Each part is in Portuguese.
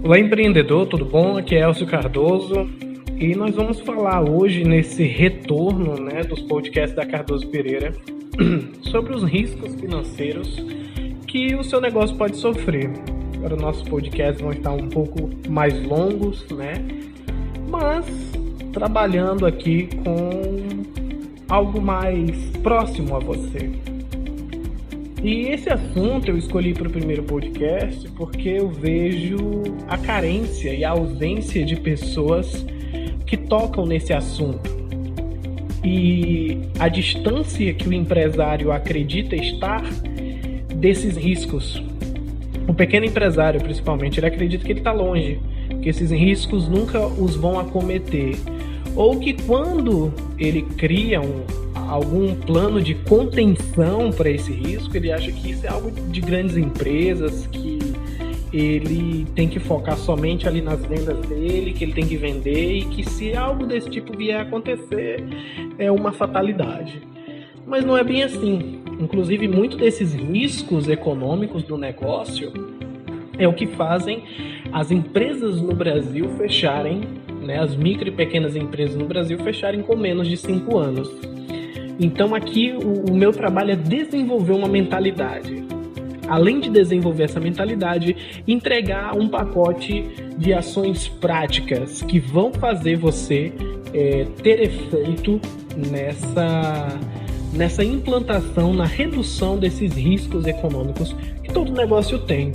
Olá, empreendedor, tudo bom? Aqui é Elcio Cardoso e nós vamos falar hoje nesse retorno, dos podcasts da Cardoso Pereira sobre os riscos financeiros que o seu negócio pode sofrer. Agora, nossos podcasts vão estar um pouco mais longos, mas trabalhando aqui com algo mais próximo a você. E esse assunto eu escolhi para o primeiro podcast porque eu vejo a carência e a ausência de pessoas que tocam nesse assunto. E a distância que o empresário acredita estar desses riscos. O pequeno empresário, principalmente, ele acredita que ele está longe, que esses riscos nunca os vão acometer. Ou que quando ele cria algum plano de contenção para esse risco, ele acha que isso é algo de grandes empresas, que ele tem que focar somente ali nas vendas dele, que ele tem que vender e que se algo desse tipo vier a acontecer é uma fatalidade. Mas não é bem assim. Inclusive, muitos desses riscos econômicos do negócio é o que fazem as empresas no Brasil fecharem, as micro e pequenas empresas no Brasil fecharem com menos de 5 anos. Então aqui o meu trabalho é desenvolver uma mentalidade. Além de desenvolver essa mentalidade, entregar um pacote de ações práticas que vão fazer você ter efeito nessa implantação, na redução desses riscos econômicos que todo negócio tem.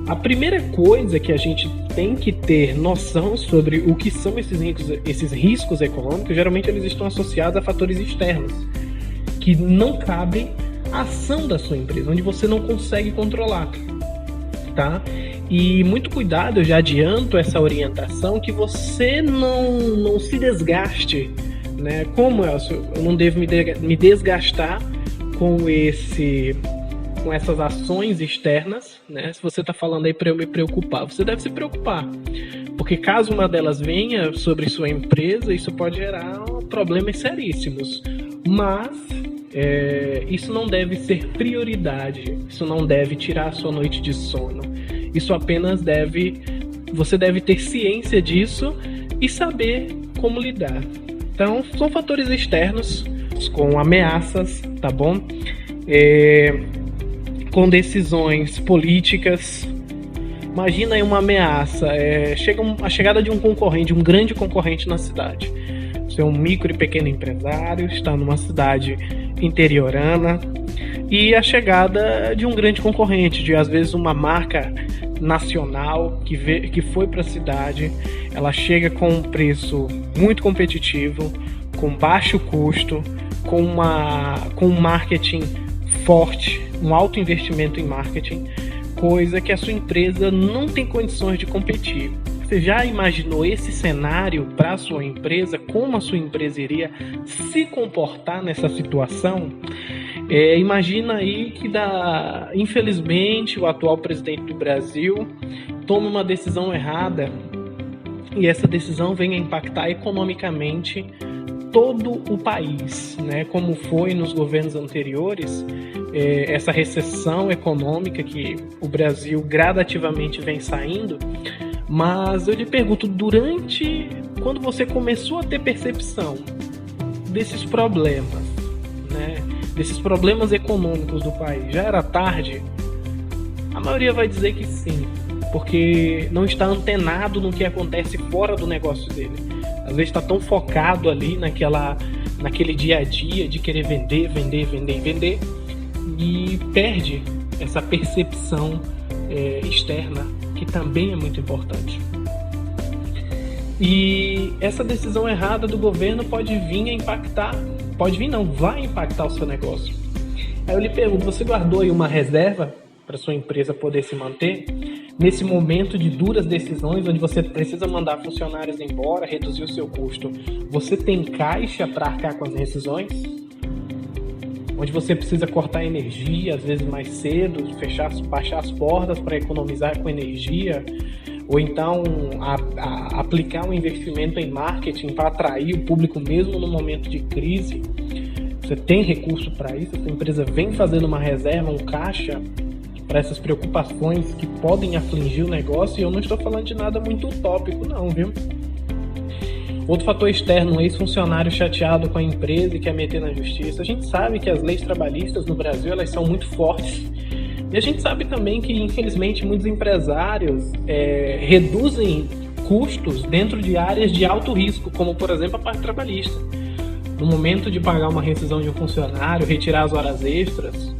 A primeira coisa que a gente tem que ter noção sobre o que são esses riscos econômicos, geralmente eles estão associados a fatores externos, que não cabem à ação da sua empresa, onde você não consegue controlar, tá? E muito cuidado, eu já adianto essa orientação, que você não se desgaste, Como, Elcio, eu não devo me desgastar com essas ações externas, Se você está falando aí para eu me preocupar, você deve se preocupar, porque caso uma delas venha sobre sua empresa, isso pode gerar problemas seríssimos, mas isso não deve ser prioridade, isso não deve tirar a sua noite de sono, isso apenas você deve ter ciência disso e saber como lidar. Então, são fatores externos, com ameaças, tá bom? Com decisões políticas. Imagina aí uma ameaça, a chegada de um concorrente, um grande concorrente na cidade. Você é um micro e pequeno empresário, está numa cidade interiorana, e a chegada de um grande concorrente, de às vezes uma marca nacional que foi para a cidade, ela chega com um preço muito competitivo, com baixo custo, com um marketing forte, um alto investimento em marketing, coisa que a sua empresa não tem condições de competir. Você já imaginou esse cenário para a sua empresa? Como a sua empresa iria se comportar nessa situação? Imagina aí que, infelizmente, o atual presidente do Brasil toma uma decisão errada e essa decisão venha impactar economicamente todo o país, Como foi nos governos anteriores, essa recessão econômica que o Brasil gradativamente vem saindo. Mas eu lhe pergunto, quando você começou a ter percepção desses problemas, desses problemas econômicos do país, já era tarde? A maioria vai dizer que sim, porque não está antenado no que acontece fora do negócio dele. Às vezes está tão focado ali naquele dia a dia de querer vender e perde essa percepção externa, que também é muito importante. E essa decisão errada do governo vai impactar o seu negócio. Aí eu lhe pergunto, você guardou aí uma reserva para sua empresa poder se manter? Nesse momento de duras decisões, onde você precisa mandar funcionários embora, reduzir o seu custo, você tem caixa para arcar com as rescisões? Onde você precisa cortar energia, às vezes mais cedo, baixar as portas para economizar com energia, ou então aplicar um investimento em marketing para atrair o público mesmo no momento de crise. Você tem recurso para isso? A sua empresa vem fazendo uma reserva, um caixa para essas preocupações que podem afligir o negócio, e eu não estou falando de nada muito utópico não, viu? Outro fator externo, um ex-funcionário chateado com a empresa e quer meter na justiça. A gente sabe que as leis trabalhistas no Brasil, elas são muito fortes. E a gente sabe também que, infelizmente, muitos empresários reduzem custos dentro de áreas de alto risco, como, por exemplo, a parte trabalhista. No momento de pagar uma rescisão de um funcionário, retirar as horas extras,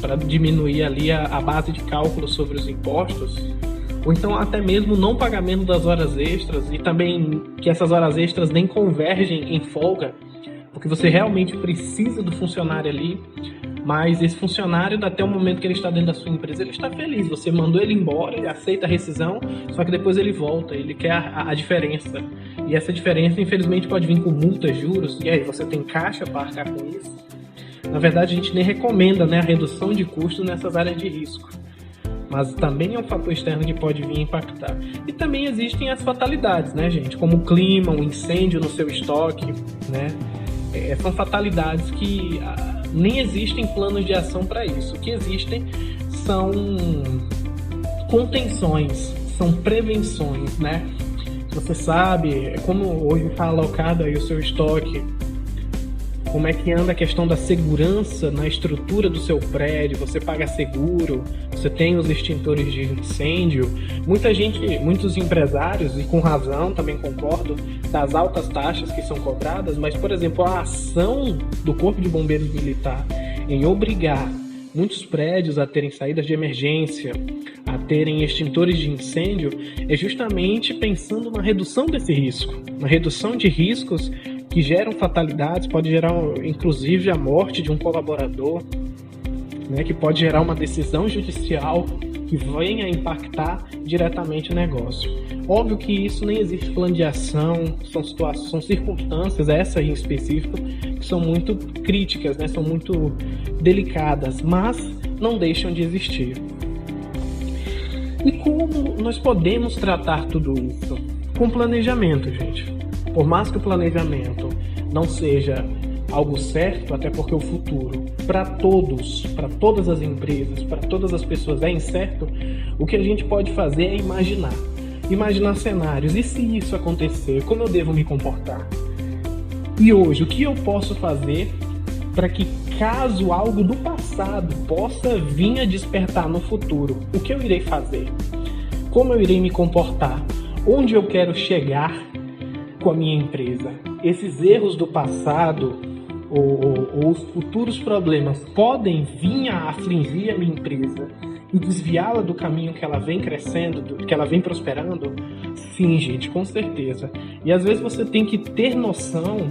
para diminuir ali a base de cálculo sobre os impostos, ou então até mesmo não pagamento das horas extras, e também que essas horas extras nem convergem em folga, porque você realmente precisa do funcionário ali, mas esse funcionário, até o momento que ele está dentro da sua empresa, ele está feliz. Você mandou ele embora, ele aceita a rescisão, só que depois ele volta, ele quer a diferença. E essa diferença, infelizmente, pode vir com multas, juros, e aí você tem caixa para arcar com isso. Na verdade, a gente nem recomenda, né, a redução de custos nessas áreas de risco. Mas também é um fator externo que pode vir impactar. E também existem as fatalidades, né, gente? Como o clima, um incêndio no seu estoque, né? São fatalidades que nem existem planos de ação para isso. O que existem são contenções, são prevenções, né? Você sabe como hoje está alocado aí o seu estoque, como é que anda a questão da segurança na estrutura do seu prédio, você paga seguro, você tem os extintores de incêndio. Muitos empresários, e com razão, também concordo, das altas taxas que são cobradas, mas, por exemplo, a ação do Corpo de Bombeiros Militar em obrigar muitos prédios a terem saídas de emergência, a terem extintores de incêndio, é justamente pensando na redução desse risco, na redução de riscos que geram fatalidades, pode gerar inclusive a morte de um colaborador, né, que pode gerar uma decisão judicial que venha a impactar diretamente o negócio. Óbvio que isso nem existe plano de ação, são circunstâncias, essa em específico, que são muito críticas, né, são muito delicadas, mas não deixam de existir. E como nós podemos tratar tudo isso? Com planejamento, gente. Por mais que o planejamento não seja algo certo, até porque o futuro, para todas as empresas, para todas as pessoas é incerto, o que a gente pode fazer é imaginar cenários. E se isso acontecer, como eu devo me comportar? E hoje, o que eu posso fazer para que, caso algo do passado possa vir a despertar no futuro, o que eu irei fazer? Como eu irei me comportar? Onde eu quero chegar com a minha empresa? Esses erros do passado ou os futuros problemas podem vir a afligir a minha empresa e desviá-la do caminho que ela vem crescendo, que ela vem prosperando? Sim, gente, com certeza. E às vezes você tem que ter noção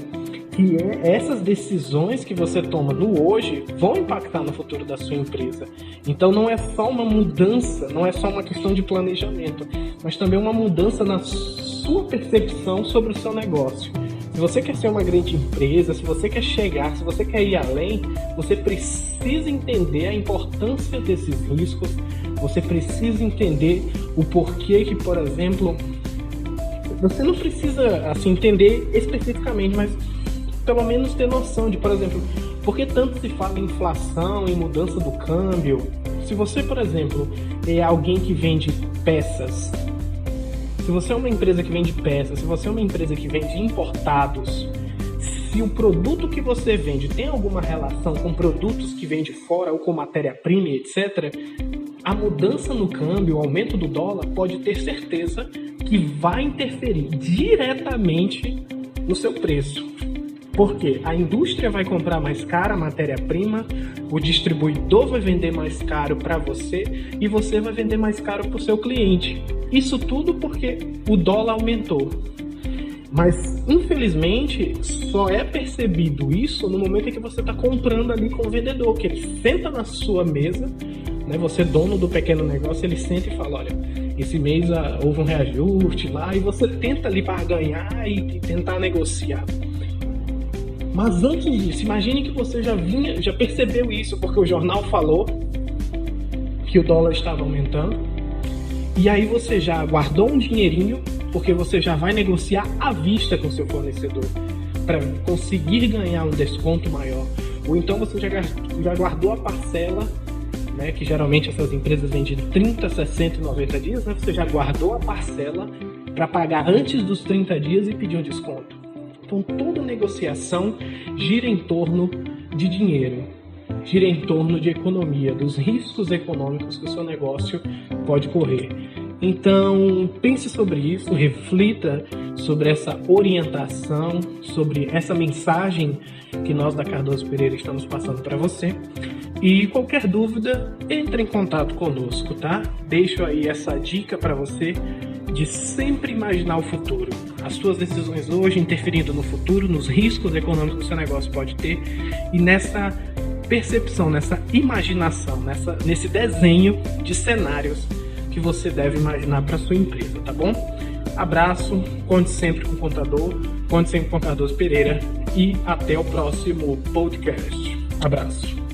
que essas decisões que você toma no hoje vão impactar no futuro da sua empresa. Então não é só uma mudança, não é só uma questão de planejamento, mas também uma mudança na sua percepção sobre o seu negócio. Se você quer ser uma grande empresa, se você quer chegar, se você quer ir além, você precisa entender a importância desses riscos, você precisa entender o porquê que, por exemplo, você não precisa assim, entender especificamente, mas pelo menos ter noção de, por exemplo, por que tanto se fala em inflação, em mudança do câmbio. Se você, por exemplo, é alguém que vende peças, se você é uma empresa que vende peças, se você é uma empresa que vende importados, se o produto que você vende tem alguma relação com produtos que vem de fora ou com matéria-prima, etc., a mudança no câmbio, o aumento do dólar, pode ter certeza que vai interferir diretamente no seu preço. Porque a indústria vai comprar mais cara a matéria-prima, o distribuidor vai vender mais caro para você e você vai vender mais caro para o seu cliente. Isso tudo porque o dólar aumentou. Mas, infelizmente, só é percebido isso no momento em que você está comprando ali com o vendedor, que ele senta na sua mesa, né? Você, dono do pequeno negócio, ele senta e fala, olha, esse mês houve um reajuste lá, e você tenta ali barganhar e tentar negociar. Mas antes disso, imagine que você já percebeu isso, porque o jornal falou que o dólar estava aumentando, e aí você já guardou um dinheirinho, porque você já vai negociar à vista com seu fornecedor, para conseguir ganhar um desconto maior. Ou então você já guardou a parcela né, que geralmente essas empresas vendem de 30, 60 e 90 dias, né, você já guardou a parcela para pagar antes dos 30 dias e pedir um desconto. Então, toda negociação gira em torno de dinheiro, gira em torno de economia, dos riscos econômicos que o seu negócio pode correr. Então, pense sobre isso, reflita sobre essa orientação, sobre essa mensagem que nós da Cardoso Pereira estamos passando para você. E qualquer dúvida, entre em contato conosco, tá? Deixo aí essa dica para você de sempre imaginar o futuro. As suas decisões hoje interferindo no futuro, nos riscos econômicos que o seu negócio pode ter e nessa percepção, nessa imaginação, nesse desenho de cenários que você deve imaginar para sua empresa, tá bom? Abraço, conte sempre com o contador, conte sempre com o Cardoso Pereira e até o próximo podcast. Abraço.